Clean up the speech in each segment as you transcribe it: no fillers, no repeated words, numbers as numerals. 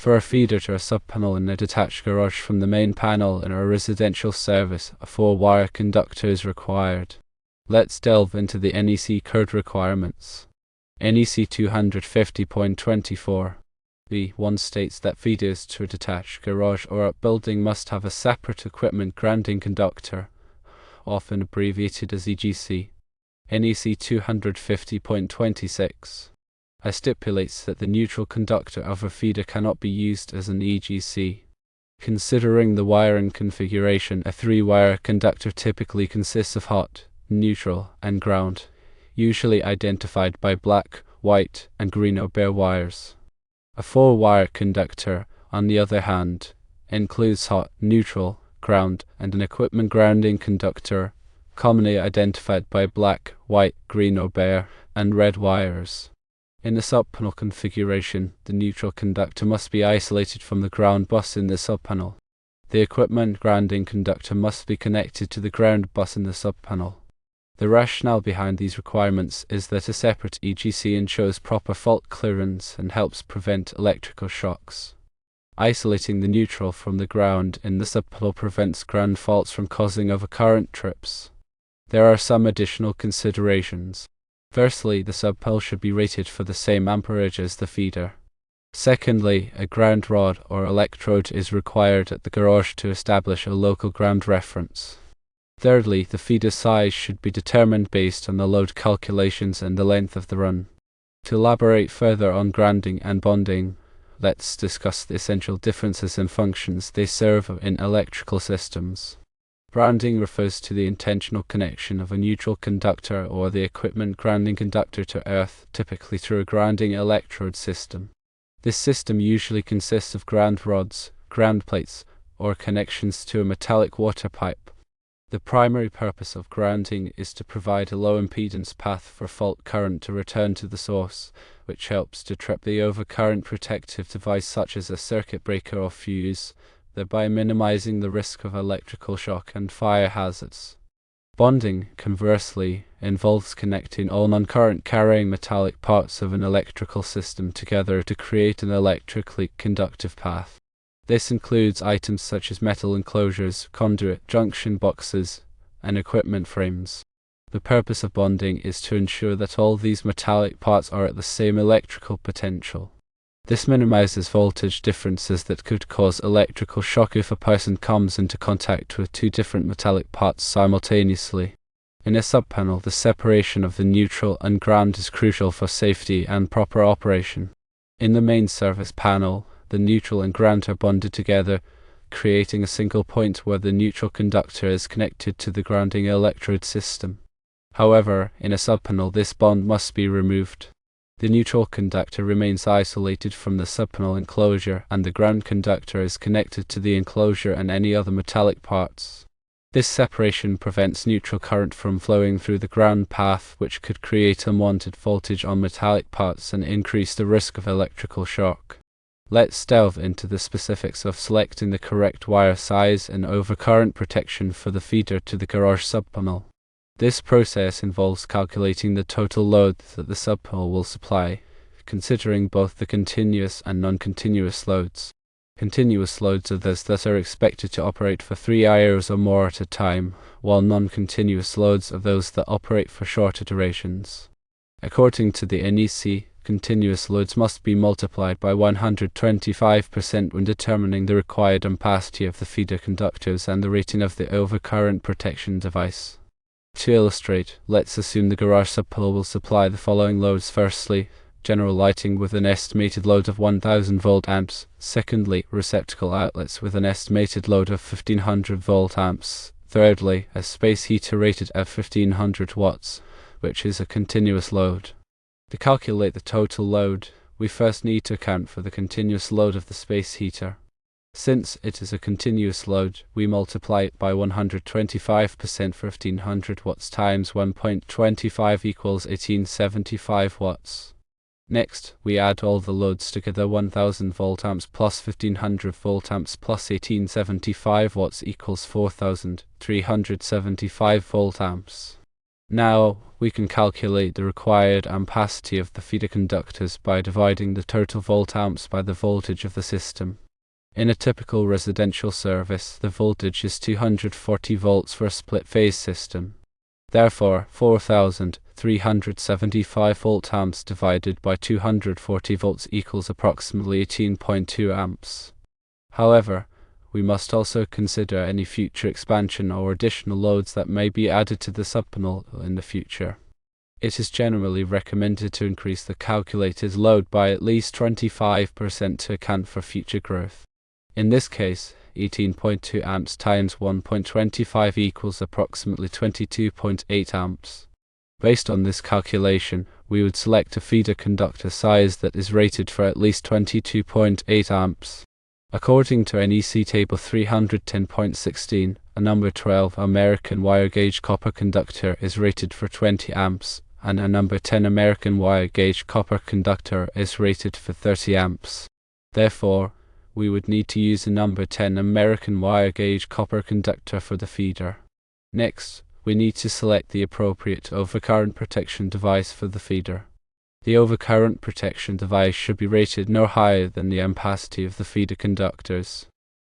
For a feeder to a subpanel in a detached garage from the main panel in a residential service, a 4-wire conductor is required. Let's delve into the NEC code requirements. NEC 250.24 B1 states that feeders to a detached garage or building must have a separate equipment grounding conductor, often abbreviated as EGC. NEC 250.26 stipulates that the neutral conductor of a feeder cannot be used as an EGC. Considering the wiring configuration, a 3-wire conductor typically consists of hot, neutral, and ground, usually identified by black, white, and green or bare wires. A 4-wire conductor, on the other hand, includes hot, neutral, ground, and an equipment grounding conductor, commonly identified by black, white, green or bare, and red wires. In the subpanel configuration, the neutral conductor must be isolated from the ground bus in the subpanel. The equipment grounding conductor must be connected to the ground bus in the subpanel. The rationale behind these requirements is that a separate EGC ensures proper fault clearance and helps prevent electrical shocks. Isolating the neutral from the ground in the subpanel prevents ground faults from causing overcurrent trips. There are some additional considerations. Firstly, the subpanel should be rated for the same amperage as the feeder. Secondly, a ground rod or electrode is required at the garage to establish a local ground reference. Thirdly, the feeder size should be determined based on the load calculations and the length of the run. To elaborate further on grounding and bonding, let's discuss the essential differences and functions they serve in electrical systems. Grounding refers to the intentional connection of a neutral conductor or the equipment grounding conductor to earth, typically through a grounding electrode system. This system usually consists of ground rods, ground plates, or connections to a metallic water pipe. The primary purpose of grounding is to provide a low impedance path for fault current to return to the source, which helps to trip the overcurrent protective device such as a circuit breaker or fuse, thereby minimizing the risk of electrical shock and fire hazards. Bonding, conversely, involves connecting all non-current carrying metallic parts of an electrical system together to create an electrically conductive path. This includes items such as metal enclosures, conduit, junction boxes, and equipment frames. The purpose of bonding is to ensure that all these metallic parts are at the same electrical potential. This minimizes voltage differences that could cause electrical shock if a person comes into contact with two different metallic parts simultaneously. In a subpanel, the separation of the neutral and ground is crucial for safety and proper operation. In the main service panel, the neutral and ground are bonded together, creating a single point where the neutral conductor is connected to the grounding electrode system. However, in a subpanel, this bond must be removed. The neutral conductor remains isolated from the subpanel enclosure, and the ground conductor is connected to the enclosure and any other metallic parts. This separation prevents neutral current from flowing through the ground path, which could create unwanted voltage on metallic parts and increase the risk of electrical shock. Let's delve into the specifics of selecting the correct wire size and overcurrent protection for the feeder to the garage subpanel. This process involves calculating the total load that the subpanel will supply, considering both the continuous and non-continuous loads. Continuous loads are those that are expected to operate for 3 hours or more at a time, while non-continuous loads are those that operate for shorter durations. According to the NEC, continuous loads must be multiplied by 125% when determining the required ampacity of the feeder conductors and the rating of the overcurrent protection device. To illustrate, let's assume the garage subpanel will supply the following loads. Firstly, general lighting with an estimated load of 1000 volt amps. Secondly, receptacle outlets with an estimated load of 1500 volt amps. Thirdly, a space heater rated at 1500 watts, which is a continuous load. To calculate the total load, we first need to account for the continuous load of the space heater. Since it is a continuous load, we multiply it by 125% for 1500 watts times 1.25 equals 1875 watts. Next, we add all the loads together. 1000 volt amps plus 1500 volt amps plus 1875 watts equals 4375 volt amps. Now, we can calculate the required ampacity of the feeder conductors by dividing the total volt-amps by the voltage of the system. In a typical residential service, the voltage is 240 volts for a split-phase system. Therefore, 4,375 volt-amps divided by 240 volts equals approximately 18.2 amps. However, we must also consider any future expansion or additional loads that may be added to the subpanel in the future. It is generally recommended to increase the calculated load by at least 25% to account for future growth. In this case, 18.2 amps times 1.25 equals approximately 22.8 amps. Based on this calculation, we would select a feeder conductor size that is rated for at least 22.8 amps. According to NEC Table 310.16, a number 12 American wire gauge copper conductor is rated for 20 amps, and a number 10 American wire gauge copper conductor is rated for 30 amps. Therefore, we would need to use a number 10 American wire gauge copper conductor for the feeder. Next, we need to select the appropriate overcurrent protection device for the feeder. The overcurrent protection device should be rated no higher than the ampacity of the feeder conductors.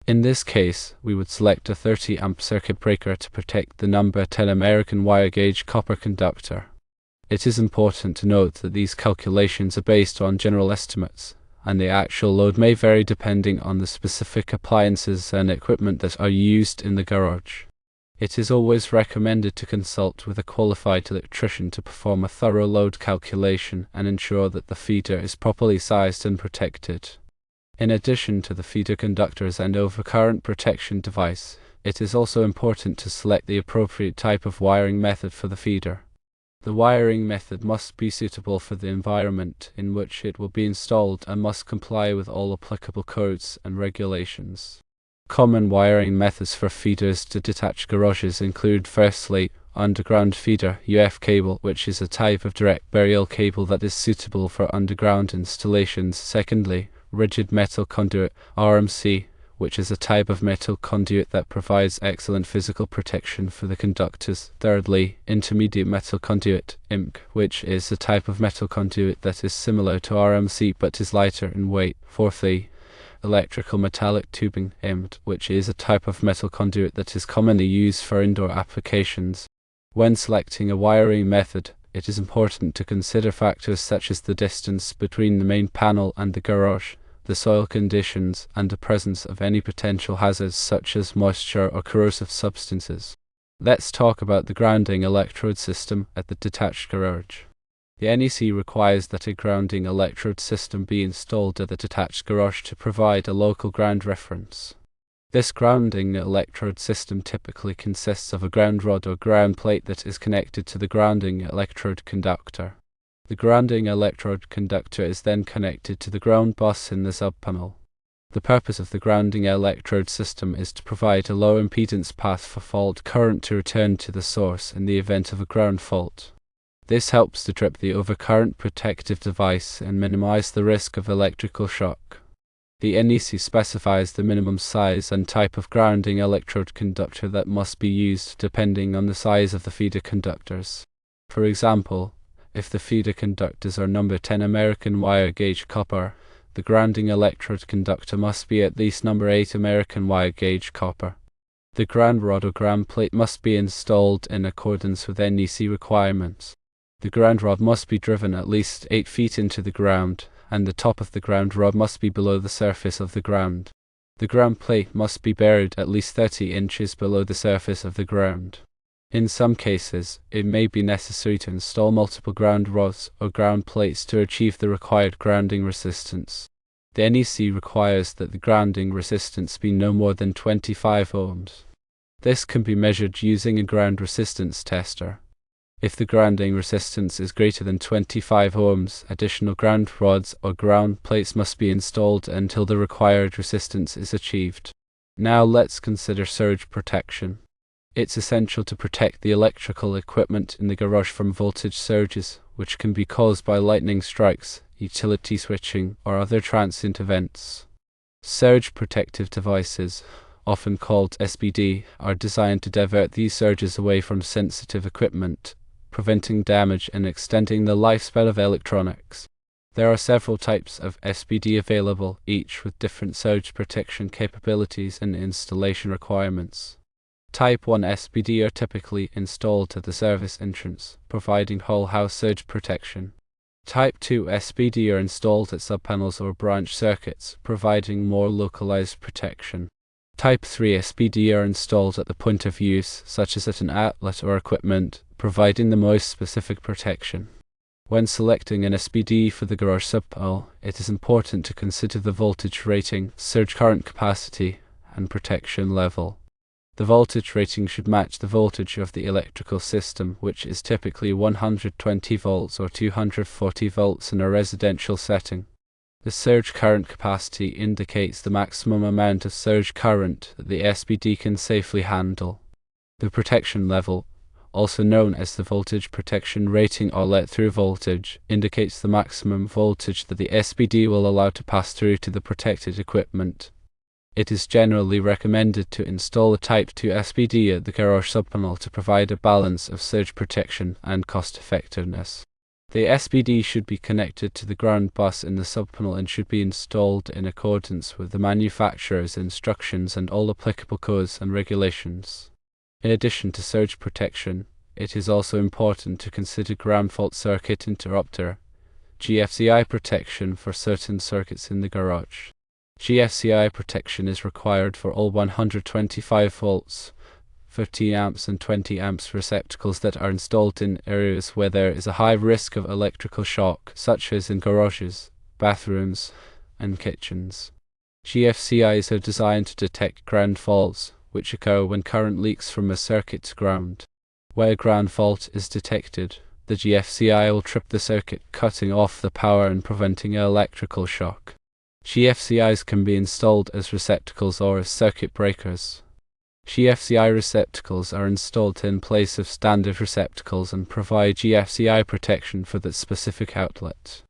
In this case, we would select a 30 amp circuit breaker to protect the number 10 American wire gauge copper conductor. It is important to note that these calculations are based on general estimates, and the actual load may vary depending on the specific appliances and equipment that are used in the garage. It is always recommended to consult with a qualified electrician to perform a thorough load calculation and ensure that the feeder is properly sized and protected. In addition to the feeder conductors and overcurrent protection device, it is also important to select the appropriate type of wiring method for the feeder. The wiring method must be suitable for the environment in which it will be installed and must comply with all applicable codes and regulations. Common wiring methods for feeders to detached garages include, firstly, underground feeder UF cable, which is a type of direct burial cable that is suitable for underground installations. Secondly, rigid metal conduit RMC, which is a type of metal conduit that provides excellent physical protection for the conductors. Thirdly, intermediate metal conduit IMC, which is a type of metal conduit that is similar to RMC but is lighter in weight. Fourthly, electrical metallic tubing EMT, which is a type of metal conduit that is commonly used for indoor applications. When selecting a wiring method, it is important to consider factors such as the distance between the main panel and the garage, the soil conditions, and the presence of any potential hazards such as moisture or corrosive substances. Let's talk about the grounding electrode system at the detached garage. The NEC requires that a grounding electrode system be installed at the detached garage to provide a local ground reference. This grounding electrode system typically consists of a ground rod or ground plate that is connected to the grounding electrode conductor. The grounding electrode conductor is then connected to the ground bus in the subpanel. The purpose of the grounding electrode system is to provide a low impedance path for fault current to return to the source in the event of a ground fault. This helps to trip the overcurrent protective device and minimize the risk of electrical shock. The NEC specifies the minimum size and type of grounding electrode conductor that must be used depending on the size of the feeder conductors. For example, if the feeder conductors are number 10 American wire gauge copper, the grounding electrode conductor must be at least number 8 American wire gauge copper. The ground rod or ground plate must be installed in accordance with NEC requirements. The ground rod must be driven at least 8 feet into the ground, and the top of the ground rod must be below the surface of the ground. The ground plate must be buried at least 30 inches below the surface of the ground. In some cases, it may be necessary to install multiple ground rods or ground plates to achieve the required grounding resistance. The NEC requires that the grounding resistance be no more than 25 ohms. This can be measured using a ground resistance tester. If the grounding resistance is greater than 25 ohms, additional ground rods or ground plates must be installed until the required resistance is achieved. Now let's consider surge protection. It's essential to protect the electrical equipment in the garage from voltage surges, which can be caused by lightning strikes, utility switching, or other transient events. Surge protective devices, often called SPD, are designed to divert these surges away from sensitive equipment, preventing damage and extending the lifespan of electronics. There are several types of SPD available, each with different surge protection capabilities and installation requirements. Type 1 SPD are typically installed at the service entrance, providing whole-house surge protection. Type 2 SPD are installed at subpanels or branch circuits, providing more localized protection. Type 3 SPD are installed at the point of use, such as at an outlet or equipment, providing the most specific protection. When selecting an SPD for the garage subpanel, it is important to consider the voltage rating, surge current capacity, and protection level. The voltage rating should match the voltage of the electrical system, which is typically 120 volts or 240 volts in a residential setting. The surge current capacity indicates the maximum amount of surge current that the SPD can safely handle. The protection level, also known as the voltage protection rating or let-through voltage, indicates the maximum voltage that the SPD will allow to pass through to the protected equipment. It is generally recommended to install a Type 2 SPD at the garage subpanel to provide a balance of surge protection and cost-effectiveness. The SPD should be connected to the ground bus in the subpanel and should be installed in accordance with the manufacturer's instructions and all applicable codes and regulations. In addition to surge protection, it is also important to consider ground fault circuit interrupter (GFCI) protection for certain circuits in the garage. GFCI protection is required for all 125 volts, 15 amps and 20 amps receptacles that are installed in areas where there is a high risk of electrical shock, such as in garages, bathrooms, and kitchens. GFCIs are designed to detect ground faults, which occur when current leaks from a circuit to ground. Where ground fault is detected, the GFCI will trip the circuit, cutting off the power and preventing electrical shock. GFCIs can be installed as receptacles or as circuit breakers. GFCI receptacles are installed in place of standard receptacles and provide GFCI protection for that specific outlet.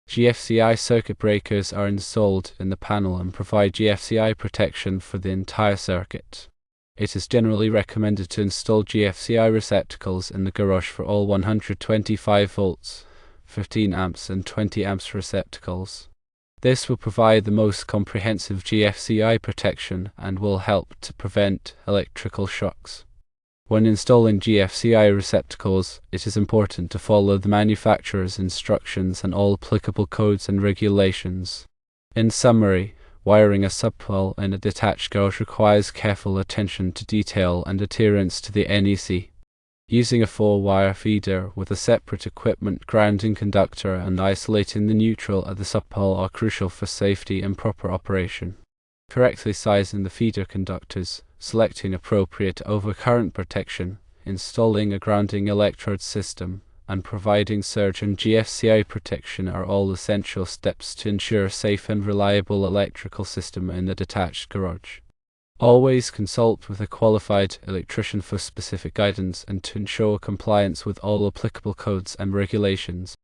GFCI circuit breakers are installed in the panel and provide GFCI protection for the entire circuit. It is generally recommended to install GFCI receptacles in the garage for all 125 volts, 15 amps and 20 amps receptacles. This will provide the most comprehensive GFCI protection and will help to prevent electrical shocks. When installing GFCI receptacles, it is important to follow the manufacturer's instructions and all applicable codes and regulations. In summary, wiring a subpanel in a detached garage requires careful attention to detail and adherence to the NEC. Using a 4-wire feeder with a separate equipment grounding conductor and isolating the neutral at the subpanel are crucial for safety and proper operation. Correctly sizing the feeder conductors, selecting appropriate overcurrent protection, installing a grounding electrode system, and providing surge and GFCI protection are all essential steps to ensure a safe and reliable electrical system in a detached garage. Always consult with a qualified electrician for specific guidance and to ensure compliance with all applicable codes and regulations.